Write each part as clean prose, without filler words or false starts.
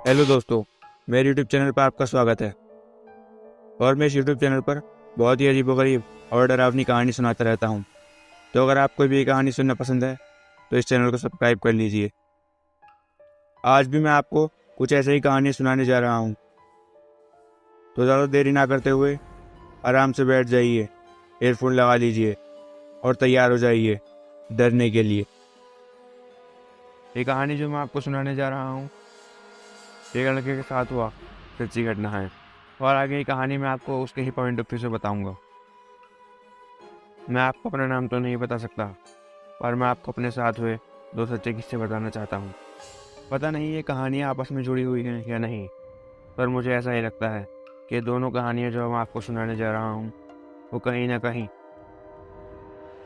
Hello दोस्तों, मेरे YouTube channel पर आपका स्वागत है। और मैं इस यूट्यूब चैनल पर बहुत ही अजीबोगरीब और डरावनी कहानी सुनाता रहता हूँ। तो अगर आपको भी ये कहानी सुनना पसंद है तो इस चैनल को सब्सक्राइब कर लीजिए। आज भी मैं आपको कुछ ऐसे ही कहानी सुनाने जा रहा हूँ। तो ज़्यादा देरी ना करते हुए आराम से बैठ जाइए, एयरफोन लगा लीजिए और तैयार हो जाइए डरने के लिए। ये कहानी जो मैं आपको सुनाने जा रहा हूँ एक लड़के के साथ हुआ सच्ची घटना है। और आगे की कहानी मैं आपको उसके ही पॉइंट ऑफ व्यू से बताऊंगा। मैं आपको अपना नाम तो नहीं बता सकता, पर मैं आपको अपने साथ हुए दो सच्चे किस्से बताना चाहता हूँ। पता नहीं ये कहानियाँ आपस में जुड़ी हुई हैं या नहीं, पर मुझे ऐसा ही लगता है कि दोनों कहानियाँ जो मैं आपको सुनाने जा रहा हूँ वो कहीं ना कहीं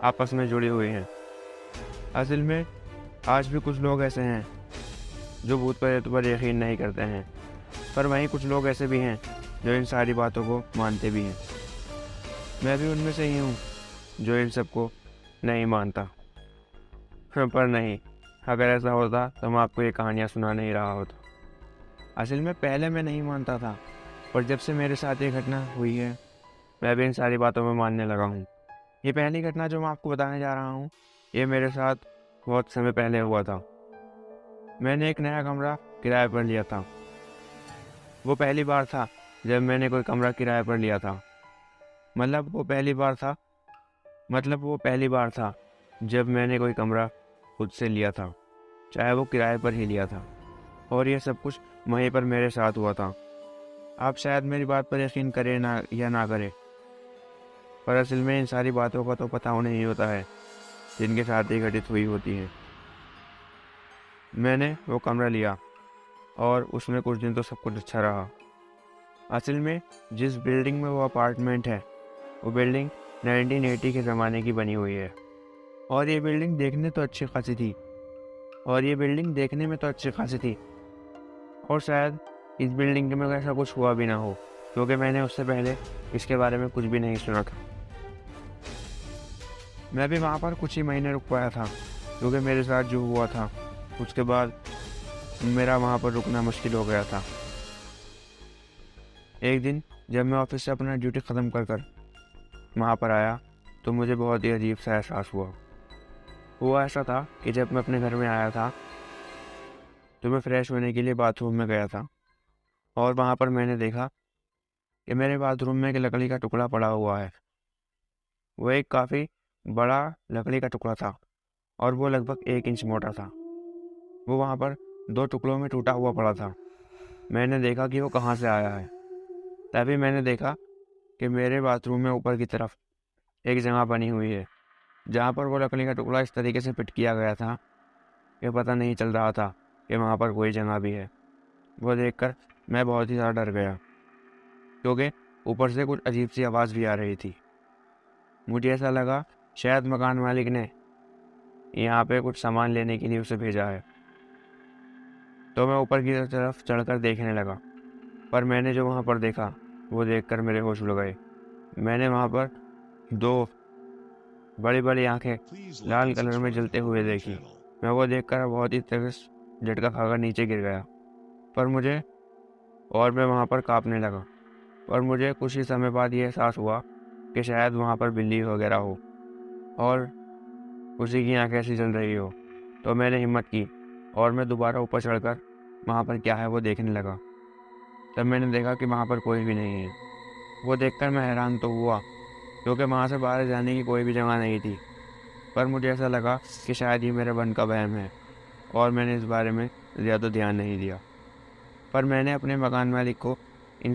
आपस में जुड़ी हुई हैं। असल में आज भी कुछ लोग ऐसे हैं जो भूत प्रेत पर यकीन नहीं करते हैं, पर वहीं कुछ लोग ऐसे भी हैं जो इन सारी बातों को मानते भी हैं। मैं भी उनमें से ही हूँ जो इन सबको नहीं मानता। पर नहीं, अगर ऐसा होता तो मैं आपको ये कहानियाँ सुना नहीं रहा होता। असल में पहले मैं नहीं मानता था, पर जब से मेरे साथ ये घटना हुई है मैं भी इन सारी बातों में मानने लगा हूँ। ये पहली घटना जो मैं आपको बताने जा रहा हूँ ये मेरे साथ बहुत समय पहले हुआ था। मैंने एक नया कमरा किराए पर लिया था। वो पहली बार था जब मैंने कोई कमरा किराए पर लिया था। वो पहली बार था जब मैंने कोई कमरा खुद से लिया था, चाहे वो किराए पर ही लिया था। और ये सब कुछ वहीं पर मेरे साथ हुआ था। आप शायद मेरी बात पर यकीन करें ना या ना करें, पर असल में इन सारी बातों का तो पता उन्हें ही होता है जिनके साथ ही घटित हुई होती है। मैंने वो कमरा लिया और उसमें कुछ दिन तो सब कुछ अच्छा रहा। असल में जिस बिल्डिंग में वो अपार्टमेंट है वो बिल्डिंग 1980 के ज़माने की बनी हुई है। और ये बिल्डिंग देखने में तो अच्छी खासी थी। और शायद इस बिल्डिंग में ऐसा कुछ हुआ भी ना हो, क्योंकि मैंने उससे पहले इसके बारे में कुछ भी नहीं सुना था। मैं भी वहाँ पर कुछ ही महीने रुक पाया था, क्योंकि मेरे साथ जो हुआ था उसके बाद मेरा वहाँ पर रुकना मुश्किल हो गया था। एक दिन जब मैं ऑफिस से अपना ड्यूटी ख़त्म कर वहाँ पर आया तो मुझे बहुत ही अजीब सा एहसास हुआ ऐसा था कि जब मैं अपने घर में आया था तो मैं फ्रेश होने के लिए बाथरूम में गया था। और वहाँ पर मैंने देखा कि मेरे बाथरूम में एक लकड़ी का टुकड़ा पड़ा हुआ है। वो एक काफ़ी बड़ा लकड़ी का टुकड़ा था और वो लगभग 1 इंच मोटा था। वो वहाँ पर 2 टुकड़ों में टूटा हुआ पड़ा था। मैंने देखा कि वो कहाँ से आया है। तभी मैंने देखा कि मेरे बाथरूम में ऊपर की तरफ एक जगह बनी हुई है जहाँ पर वो लकड़ी का टुकड़ा इस तरीके से फिट किया गया था कि पता नहीं चल रहा था कि वहाँ पर कोई जगह भी है। वो देखकर मैं बहुत ही ज़्यादा डर गया, क्योंकि ऊपर से कुछ अजीब सी आवाज़ भी आ रही थी। मुझे ऐसा लगा शायद मकान मालिक ने यहाँ पे कुछ सामान लेने के लिए उसे भेजा है। तो मैं ऊपर की तरफ चढ़कर देखने लगा, पर मैंने जो वहाँ पर देखा वो देखकर मेरे होश उड़ गए। मैंने वहाँ पर दो बड़ी बड़ी आंखें लाल कलर में जलते हुए देखी। मैं वो देखकर बहुत ही तेज झटका खाकर नीचे गिर गया मैं वहाँ पर कांपने लगा। और मुझे कुछ ही समय बाद ये एहसास हुआ कि शायद वहाँ पर बिल्ली वगैरह हो और उसी की आंखें ऐसी जल रही हो। तो मैंने हिम्मत की और मैं दोबारा ऊपर चढ़कर वहाँ पर क्या है वो देखने लगा। तब मैंने देखा कि वहाँ पर कोई भी नहीं है। वो देखकर मैं हैरान तो हुआ, क्योंकि वहाँ से बाहर जाने की कोई भी जगह नहीं थी। पर मुझे ऐसा लगा कि शायद ये मेरे मन का वहम है और मैंने इस बारे में ज़्यादा ध्यान नहीं दिया। पर मैंने अपने मकान मालिक को इन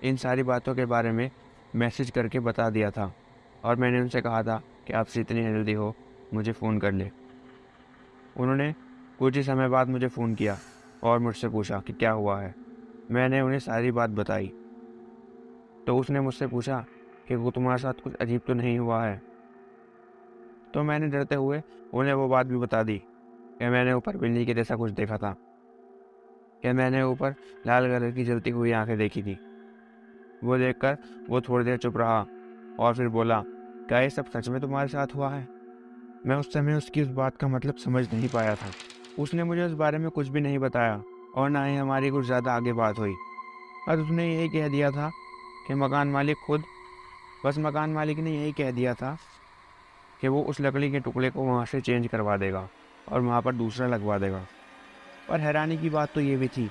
इन सारी बातों के बारे में मैसेज करके बता दिया था और मैंने उनसे कहा था कि आपसे इतनी जल्दी हो मुझे फ़ोन कर ले। उन्होंने कुछ ही समय बाद मुझे फ़ोन किया और मुझसे पूछा कि क्या हुआ है। मैंने उन्हें सारी बात बताई। तो उसने मुझसे पूछा कि वो तुम्हारे साथ कुछ अजीब तो नहीं हुआ है। तो मैंने डरते हुए उन्हें वो बात भी बता दी कि मैंने ऊपर बिल्ली के जैसा कुछ देखा था, कि मैंने ऊपर लाल कलर की जलती हुई आंखें देखी थी। वो देखकर वो थोड़ी देर चुप रहा और फिर बोला, क्या ये सब सच में तुम्हारे साथ हुआ है? मैं उस समय उसकी उस बात का मतलब समझ नहीं पाया था। उसने मुझे उस बारे में कुछ भी नहीं बताया और ना ही हमारी कुछ ज़्यादा आगे बात हुई। बस उसने यही कह दिया था कि मकान मालिक ने यही कह दिया था कि वो उस लकड़ी के टुकड़े को वहाँ से चेंज करवा देगा और वहाँ पर दूसरा लगवा देगा। पर हैरानी की बात तो ये भी थी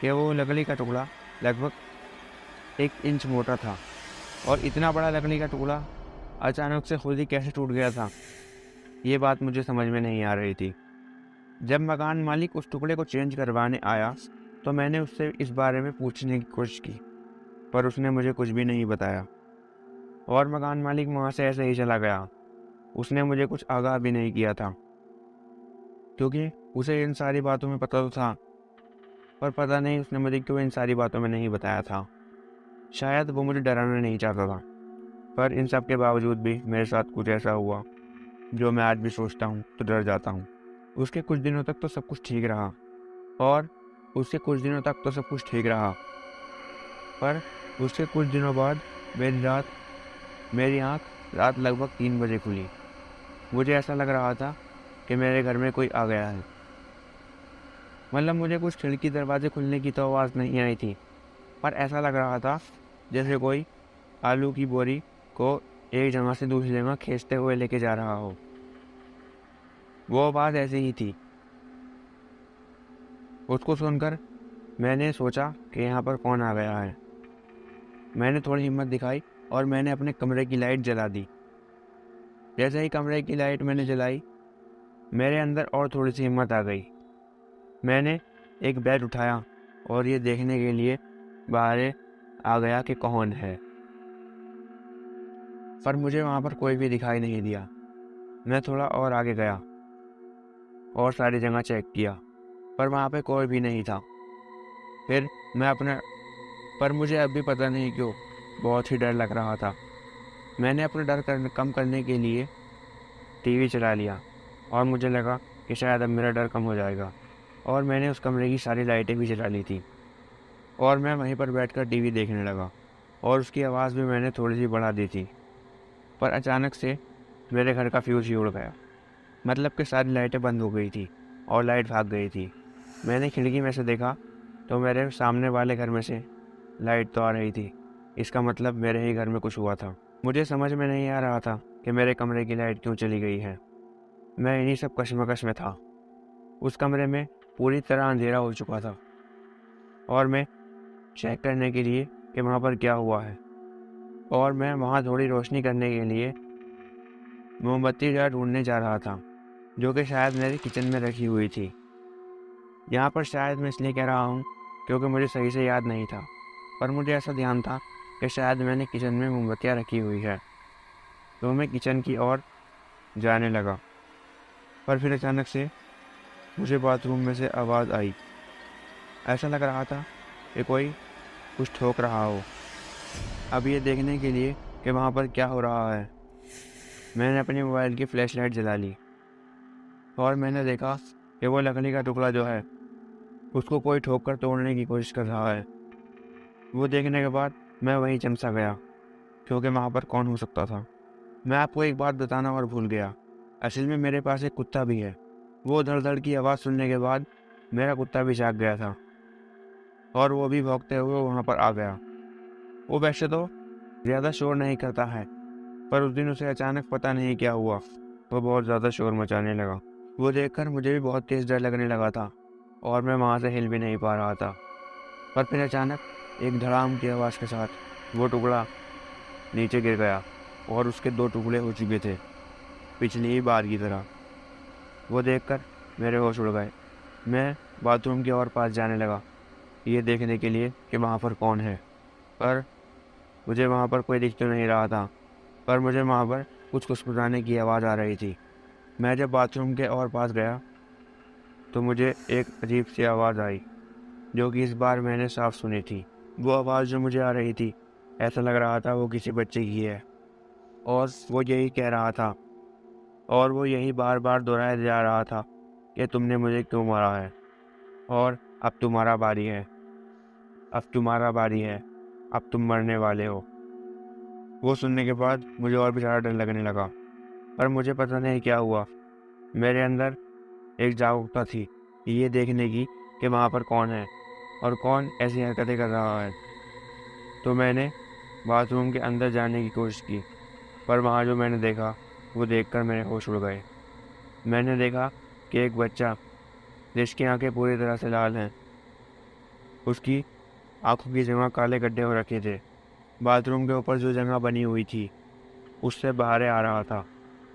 कि वो लकड़ी का टुकड़ा लगभग 1 इंच मोटा था और इतना बड़ा लकड़ी का टुकड़ा अचानक से खुद ही कैसे टूट गया था, ये बात मुझे समझ में नहीं आ रही थी। जब मकान मालिक उस टुकड़े को चेंज करवाने आया तो मैंने उससे इस बारे में पूछने की कोशिश की, पर उसने मुझे कुछ भी नहीं बताया और मकान मालिक वहाँ से ऐसे ही चला गया। उसने मुझे कुछ आगाह भी नहीं किया था, क्योंकि उसे इन सारी बातों में पता तो था, पर पता नहीं उसने मुझे क्यों इन सारी बातों में नहीं बताया था। शायद वो मुझे डराना नहीं चाहता था। पर इन सब के बावजूद भी मेरे साथ कुछ ऐसा हुआ जो मैं आज भी सोचता हूँ तो डर जाता हूँ। उसके कुछ दिनों तक तो सब कुछ ठीक रहा और उसके कुछ दिनों तक तो सब कुछ ठीक रहा पर उसके कुछ दिनों बाद मेरी आँख रात लगभग 3 बजे खुली। मुझे ऐसा लग रहा था कि मेरे घर में कोई आ गया है। मतलब मुझे कुछ खिड़की दरवाजे खुलने की तो आवाज़ नहीं आई थी, पर ऐसा लग रहा था जैसे कोई आलू की बोरी को एक जगह से दूसरी जगह खींचते हुए लेके जा रहा हो। वो आवाज़ ऐसी ही थी। उसको सुनकर मैंने सोचा कि यहाँ पर कौन आ गया है। मैंने थोड़ी हिम्मत दिखाई और मैंने अपने कमरे की लाइट जला दी। जैसे ही कमरे की लाइट मैंने जलाई, मेरे अंदर और थोड़ी सी हिम्मत आ गई। मैंने एक बेड उठाया और ये देखने के लिए बाहर आ गया कि कौन है, पर मुझे वहाँ पर कोई भी दिखाई नहीं दिया। मैं थोड़ा और आगे गया और सारी जगह चेक किया, पर वहाँ पे कोई भी नहीं था। फिर मैं अपने पर मुझे अब भी पता नहीं क्यों बहुत ही डर लग रहा था। मैंने अपना कम करने के लिए टीवी चला लिया और मुझे लगा कि शायद अब मेरा डर कम हो जाएगा, और मैंने उस कमरे की सारी लाइटें भी जला ली थी और मैं वहीं पर बैठकर टीवी देखने लगा और उसकी आवाज़ भी मैंने थोड़ी सी बढ़ा दी थी। पर अचानक से मेरे घर का फ्यूज़ ही उड़ गया। मतलब कि सारी लाइटें बंद हो गई थी और लाइट भाग गई थी। मैंने खिड़की में से देखा तो मेरे सामने वाले घर में से लाइट तो आ रही थी। इसका मतलब मेरे ही घर में कुछ हुआ था। मुझे समझ में नहीं आ रहा था कि मेरे कमरे की लाइट क्यों चली गई है। मैं इन्हीं सब कश्मकश में था। उस कमरे में पूरी तरह अंधेरा हो चुका था और मैं चेक करने के लिए कि वहाँ पर क्या हुआ है, और मैं वहाँ थोड़ी रोशनी करने के लिए मोमबत्ती ढूंढने जा रहा था, जो कि शायद मेरे किचन में रखी हुई थी। यहाँ पर शायद मैं इसलिए कह रहा हूँ क्योंकि मुझे सही से याद नहीं था, पर मुझे ऐसा ध्यान था कि शायद मैंने किचन में मोमबत्तियाँ रखी हुई है। तो मैं किचन की ओर जाने लगा, पर फिर अचानक से मुझे बाथरूम में से आवाज़ आई। ऐसा लग रहा था कि कोई कुछ ठोक रहा हो। अब ये देखने के लिए कि वहाँ पर क्या हो रहा है, मैंने अपने मोबाइल की फ्लैश लाइट जला ली और मैंने देखा कि वो लकड़ी का टुकड़ा जो है उसको कोई ठोक कर तोड़ने की कोशिश कर रहा है। वो देखने के बाद मैं वहीं चमसा गया, क्योंकि वहाँ पर कौन हो सकता था। मैं आपको एक बात बताना और भूल गया, असल में मेरे पास एक कुत्ता भी है। वो धड़ धड़ की आवाज़ सुनने के बाद मेरा कुत्ता भी जाग गया था और वो भी भौंकते हुए वहाँ पर आ गया। वो वैसे तो ज़्यादा शोर नहीं करता है, पर उस दिन उसे अचानक पता नहीं क्या हुआ, वो बहुत ज़्यादा शोर मचाने लगा। वो देखकर मुझे भी बहुत तेज़ डर लगने लगा था और मैं वहाँ से हिल भी नहीं पा रहा था। पर फिर अचानक एक धड़ाम की आवाज़ के साथ वो टुकड़ा नीचे गिर गया और उसके 2 टुकड़े हो चुके थे, पिछली ही बार की तरह। वो देखकर मेरे होश उड़ गए। मैं बाथरूम की ओर पास जाने लगा, ये देखने के लिए कि वहाँ पर कौन है, पर मुझे वहाँ पर कोई दिख तो नहीं रहा था, पर मुझे वहाँ पर कुछ कुसकुसाने की आवाज़ आ रही थी। मैं जब बाथरूम के और पास गया तो मुझे एक अजीब सी आवाज़ आई, जो कि इस बार मैंने साफ सुनी थी। वो आवाज़ जो मुझे आ रही थी, ऐसा लग रहा था वो किसी बच्चे की है, और वो यही कह रहा था और वो यही बार बार दोहराया जा रहा था कि तुमने मुझे क्यों मारा है और अब तुम्हारा बारी है, अब तुम्हारा बारी है, अब तुम मरने वाले हो। वो सुनने के बाद मुझे और भी ज़्यादा डर लगने लगा, पर मुझे पता नहीं क्या हुआ। मेरे अंदर एक जागरूकता थी ये देखने की कि वहाँ पर कौन है और कौन ऐसी हरकतें कर रहा है। तो मैंने बाथरूम के अंदर जाने की कोशिश की, पर वहाँ जो मैंने देखा वो देखकर मेरे होश उड़ गए। मैंने देखा कि एक बच्चा जिसकी आंखें पूरी तरह से लाल हैं, उसकी आंखों की जगह काले गड्ढे हो रखे थे। बाथरूम के ऊपर जो जगह बनी हुई थी उससे बाहर आ रहा था,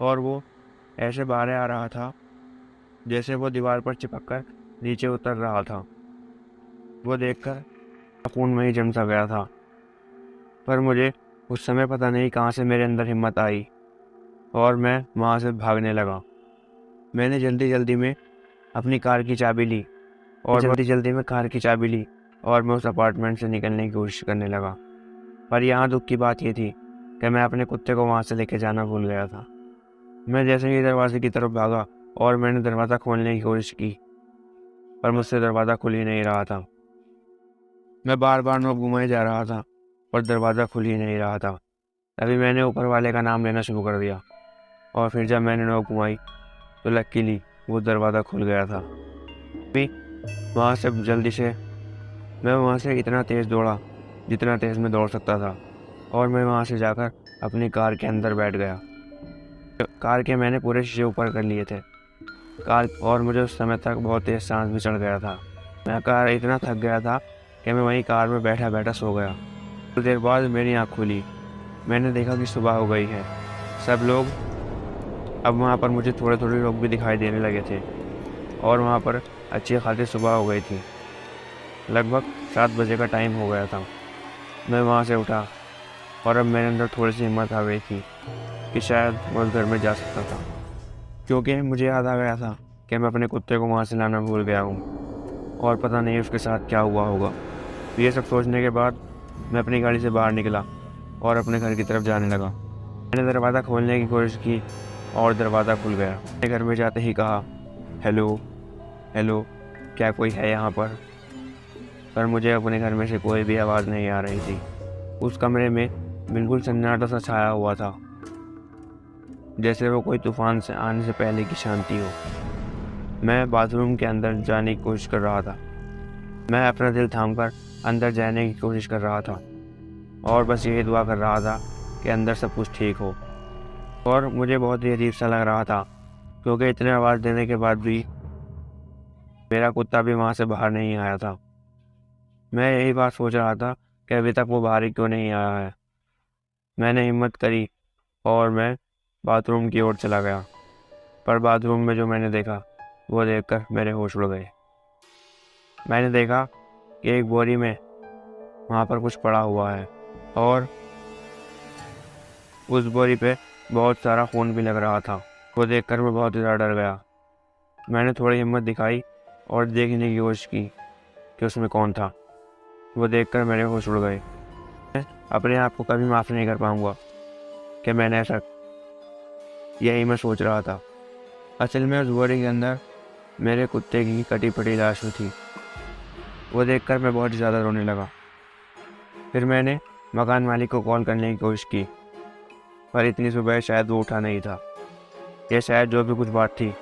और वो ऐसे बाहर आ रहा था जैसे वो दीवार पर चिपक कर नीचे उतर रहा था। वो देखकर खून में ही जम सा गया था, पर मुझे उस समय पता नहीं कहाँ से मेरे अंदर हिम्मत आई और मैं वहाँ से भागने लगा। मैंने जल्दी जल्दी में अपनी कार की चाबी ली और मैं उस अपार्टमेंट से निकलने की कोशिश करने लगा। पर यहाँ दुख की बात ये थी कि मैं अपने कुत्ते को वहाँ से लेके जाना भूल गया था। मैं जैसे ही दरवाजे की तरफ भागा और मैंने दरवाज़ा खोलने की कोशिश की, पर मुझसे दरवाज़ा खुल ही नहीं रहा था। मैं बार बार नॉब घुमाए जा रहा था पर दरवाज़ा खुल ही नहीं रहा था। तभी मैंने ऊपर वाले का नाम लेना शुरू कर दिया, और फिर जब मैंने नॉब घुमाई तो लकीली वो दरवाज़ा खुल गया था। मैं वहाँ से इतना तेज़ दौड़ा जितना तेज़ मैं दौड़ सकता था, और मैं वहाँ से जाकर अपनी कार के अंदर बैठ गया। कार के मैंने पूरे शीशे ऊपर कर लिए थे और मुझे उस समय तक बहुत तेज़ सांस भी चढ़ गया था। मैं कार इतना थक गया था कि मैं वहीं कार में बैठा बैठा सो गया। कुछ देर बाद मेरी आँख खुली। मैंने देखा कि सुबह हो गई है। सब लोग अब वहाँ पर मुझे थोड़े थोड़े लोग भी दिखाई देने लगे थे, और वहाँ पर अच्छी खासी सुबह हो गई थी। लगभग 7 बजे का टाइम हो गया था। मैं वहाँ से उठा और अब मेरे अंदर थोड़ी सी हिम्मत आ गई थी कि शायद मैं उस घर में जा सकता था, क्योंकि मुझे याद आ गया था कि मैं अपने कुत्ते को वहाँ से लाना भूल गया हूँ और पता नहीं उसके साथ क्या हुआ होगा। तो ये सब सोचने के बाद मैं अपनी गाड़ी से बाहर निकला और अपने घर की तरफ जाने लगा। मैंने दरवाज़ा खोलने की कोशिश की और दरवाज़ा खुल गया। मैंने घर में जाते ही कहा, हेलो हेलो, क्या कोई है यहाँ पर मुझे अपने घर में से कोई भी आवाज़ नहीं आ रही थी। उस कमरे में बिल्कुल सन्नाटा सा छाया हुआ था, जैसे वो कोई तूफान से आने से पहले की शांति हो। मैं बाथरूम के अंदर जाने की कोशिश कर रहा था। मैं अपना दिल थामकर अंदर जाने की कोशिश कर रहा था और बस यही दुआ कर रहा था कि अंदर सब कुछ ठीक हो। और मुझे बहुत ही अजीब सा लग रहा था, क्योंकि इतने आवाज़ देने के बाद भी मेरा कुत्ता भी वहाँ से बाहर नहीं आया था। मैं यही बात सोच रहा था कि अभी तक वो बाहर ही क्यों नहीं आया है। मैंने हिम्मत करी और मैं बाथरूम की ओर चला गया, पर बाथरूम में जो मैंने देखा वो देखकर मेरे होश उड़ गए। मैंने देखा कि एक बोरी में वहाँ पर कुछ पड़ा हुआ है, और उस बोरी पे बहुत सारा खून भी लग रहा था। वो देखकर मैं बहुत ज़्यादा डर गया। मैंने थोड़ी हिम्मत दिखाई और देखने की कोशिश की कि उसमें कौन था। वो देखकर मेरे होश उड़ गए। मैं अपने आप को कभी माफ़ नहीं कर पाऊँगा कि मैंने ऐसा, यही मैं सोच रहा था। असल में उस बोरी के अंदर मेरे कुत्ते की कटी फटी लाश थी। वो देखकर मैं बहुत ज़्यादा रोने लगा। फिर मैंने मकान मालिक को कॉल करने की कोशिश की, पर इतनी सुबह शायद वो उठा नहीं था, या शायद जो भी कुछ बात थी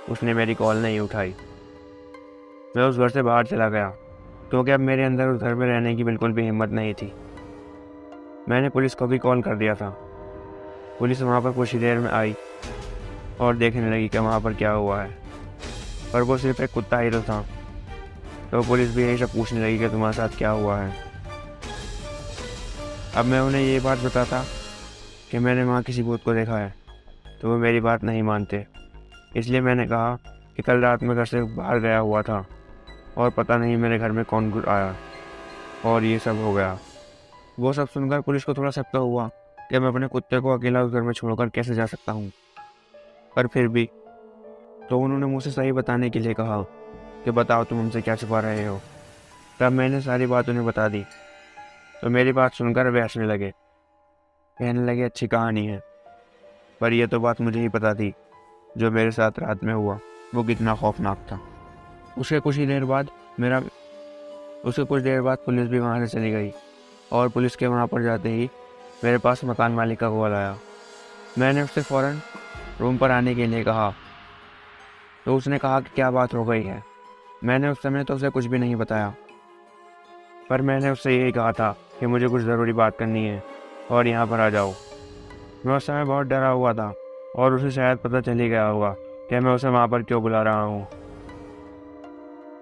उसने मेरी कॉल नहीं उठाई। मैं उस घर से बाहर चला गया, क्योंकि अब मेरे अंदर उस घर में रहने की बिल्कुल भी हिम्मत नहीं थी। मैंने पुलिस को भी कॉल कर दिया था। पुलिस वहाँ पर कुछ ही देर में आई और देखने लगी कि वहाँ पर क्या हुआ है, पर वो सिर्फ एक कुत्ता ही तो था। तो पुलिस भी यही सब पूछने लगी कि तुम्हारे साथ क्या हुआ है। अब मैं उन्हें ये बात बताता कि मैंने वहाँ किसी भूत को देखा है, तो वो मेरी बात नहीं मानते। इसलिए मैंने कहा कि कल रात में घर से बाहर गया हुआ था और पता नहीं मेरे घर में कौन घुस आया, और ये सब हो गया। वो सब सुनकर पुलिस को थोड़ा शक तो हुआ कि मैं अपने कुत्ते को अकेला उस घर में छोड़कर कैसे जा सकता हूँ, पर फिर भी तो उन्होंने मुझसे सही बताने के लिए कहा कि बताओ तुम हमसे क्या छुपा रहे हो। तब मैंने सारी बात उन्हें बता दी, तो मेरी बात सुनकर वे हंसने लगे, कहने लगे अच्छी कहानी है, पर यह तो बात मुझे ही पता थी जो मेरे साथ रात में हुआ वो कितना खौफनाक था। उसके कुछ देर बाद पुलिस भी वहाँ से चली गई, और पुलिस के वहाँ पर जाते ही मेरे पास मकान मालिक का कॉल आया। मैंने उससे फ़ौरन रूम पर आने के लिए कहा, तो उसने कहा कि क्या बात हो गई है। मैंने उस समय तो उसे कुछ भी नहीं बताया, पर मैंने उससे यही कहा था कि मुझे कुछ ज़रूरी बात करनी है और यहाँ पर आ जाओ। मैं उस समय बहुत डरा हुआ था और उसे शायद पता चल ही गया होगा कि मैं उसे वहाँ पर क्यों बुला रहा हूँ।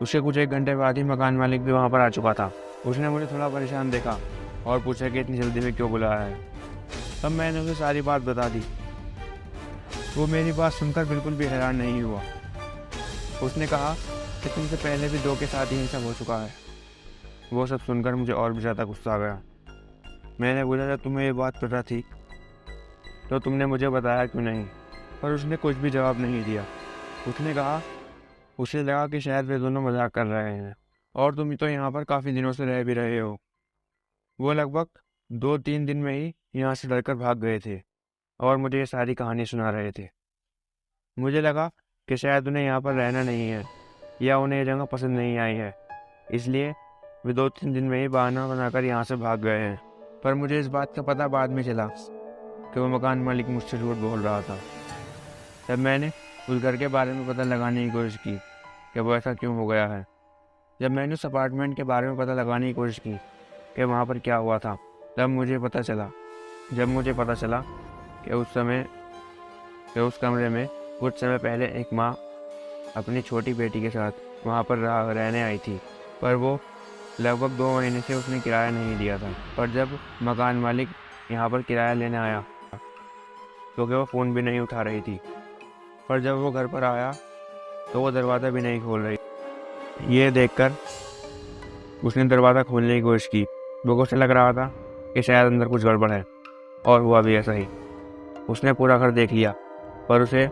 उसके कुछ एक घंटे बाद ही मकान मालिक भी वहाँ पर आ चुका था। उसने मुझे थोड़ा परेशान देखा और पूछा कि इतनी जल्दी में क्यों बुलाया है। तब मैंने उसे सारी बात बता दी। वो मेरी बात सुनकर बिल्कुल भी हैरान नहीं हुआ। उसने कहा कि तुमसे पहले भी 2 के साथ यही सब हो चुका है। वो सब सुनकर मुझे और भी ज़्यादा गुस्सा आ गया। मैंने बोला जब तुम्हें ये बात पता थी तो तुमने मुझे बताया क्यों नहीं। पर उसने कुछ भी जवाब नहीं दिया। उसने कहा उसे लगा कि शायद वे दोनों मजाक कर रहे हैं और तुम तो यहाँ पर काफ़ी दिनों से रह भी रहे हो। वो लगभग 2-3 दिन में ही यहाँ से डरकर भाग गए थे और मुझे ये सारी कहानी सुना रहे थे। मुझे लगा कि शायद उन्हें यहाँ पर रहना नहीं है या उन्हें ये जगह पसंद नहीं आई है, इसलिए वे 2-3 दिन में ही बहाना बनाकर यहाँ से भाग गए हैं। पर मुझे इस बात का पता बाद में चला कि वो मकान मालिक मुझसे झूठ बोल रहा था। तब मैंने उस घर के बारे में पता लगाने की कोशिश की कि वो ऐसा क्यों हो गया है। जब मैंने उस अपार्टमेंट के बारे में पता लगाने की कोशिश की कि वहाँ पर क्या हुआ था, तब मुझे पता चला कि उस कमरे में कुछ समय पहले एक माँ अपनी छोटी बेटी के साथ वहाँ पर रहने आई थी, पर वो लगभग 2 महीने से उसने किराया नहीं दिया था। पर जब मकान मालिक यहाँ पर किराया लेने आया तो वो फ़ोन भी नहीं उठा रही थी। पर जब वो घर पर आया तो वो दरवाज़ा भी नहीं खोल रही। ये देखकर उसने दरवाज़ा खोलने की कोशिश की। वो उसे लग रहा था कि शायद अंदर कुछ गड़बड़ है, और हुआ भी ऐसा ही। उसने पूरा घर देख लिया पर उसे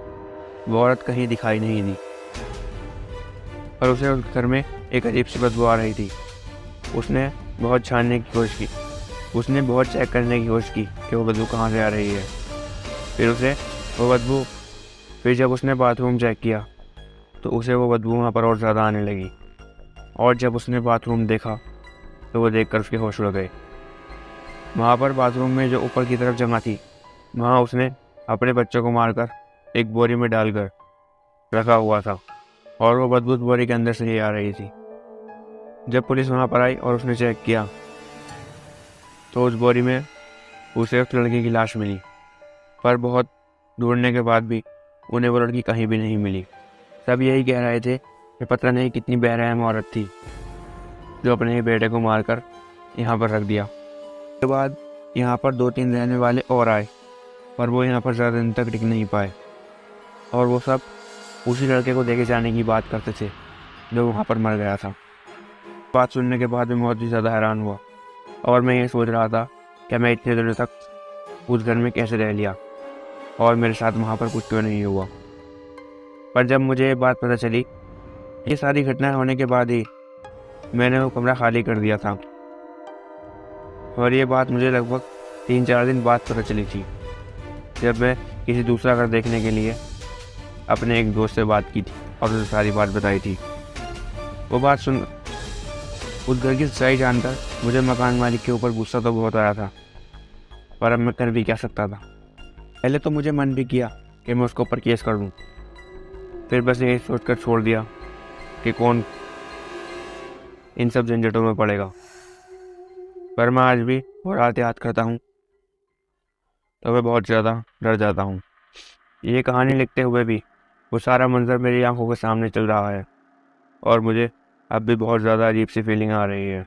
वो औरत कहीं दिखाई नहीं दी। पर उसे उस घर में एक अजीब सी बदबू आ रही थी। उसने बहुत छानने की कोशिश की। उसने बहुत चेक करने की कोशिश की कि वो बदबू कहाँ से आ रही है। फिर जब उसने बाथरूम चेक किया तो उसे वो बदबू वहाँ पर और ज़्यादा आने लगी। और जब उसने बाथरूम देखा तो वो देखकर उसके होश उड़ गए। वहाँ पर बाथरूम में जो ऊपर की तरफ जगह थी, वहाँ उसने अपने बच्चों को मारकर एक बोरी में डालकर रखा हुआ था और वो बदबू बोरी के अंदर से ही आ रही थी। जब पुलिस वहाँ पर आई और उसने चेक किया तो उस बोरी में उसे उस लड़की की लाश मिली। पर बहुत ढूंढने के बाद भी उन्हें वो लड़की कहीं भी नहीं मिली। सब यही कह रहे थे कि पता नहीं कितनी बेरहम औरत थी जो अपने ही बेटे को मारकर यहाँ पर रख दिया। उसके बाद यहाँ पर 2-3 रहने वाले और आए, पर वो यहाँ पर ज़्यादा दिन तक टिक नहीं पाए और वो सब उसी लड़के को देखे जाने की बात करते थे जो वहाँ पर मर गया था। बात सुनने के बाद मैं बहुत ही ज़्यादा हैरान हुआ और मैं ये सोच रहा था कि मैं इतने दिनों तक उस घर में कैसे रह लिया और मेरे साथ वहाँ पर कुछ क्यों नहीं हुआ। पर जब मुझे ये बात पता चली, ये सारी घटनाएं होने के बाद ही मैंने वो कमरा खाली कर दिया था। और ये बात मुझे लगभग 3-4 दिन बाद पता चली थी, जब मैं किसी दूसरा घर देखने के लिए अपने एक दोस्त से बात की थी और उसे सारी बात बताई थी। वो बात सुन उस घर की सच्चाई जानकर मुझे मकान मालिक के ऊपर गुस्सा तो बहुत आया था, पर अब मैं कर भी क्या सकता था। पहले तो मुझे मन भी किया कि मैं उसके ऊपर केस कर दूं, फिर बस यही सोचकर छोड़ दिया कि कौन इन सब झंझटों में पड़ेगा। पर मैं आज भी वो रात याद करता हूँ तो मैं बहुत ज़्यादा डर जाता हूँ। ये कहानी लिखते हुए भी वो सारा मंजर मेरी आंखों के सामने चल रहा है और मुझे अब भी बहुत ज़्यादा अजीब सी फीलिंग आ रही है।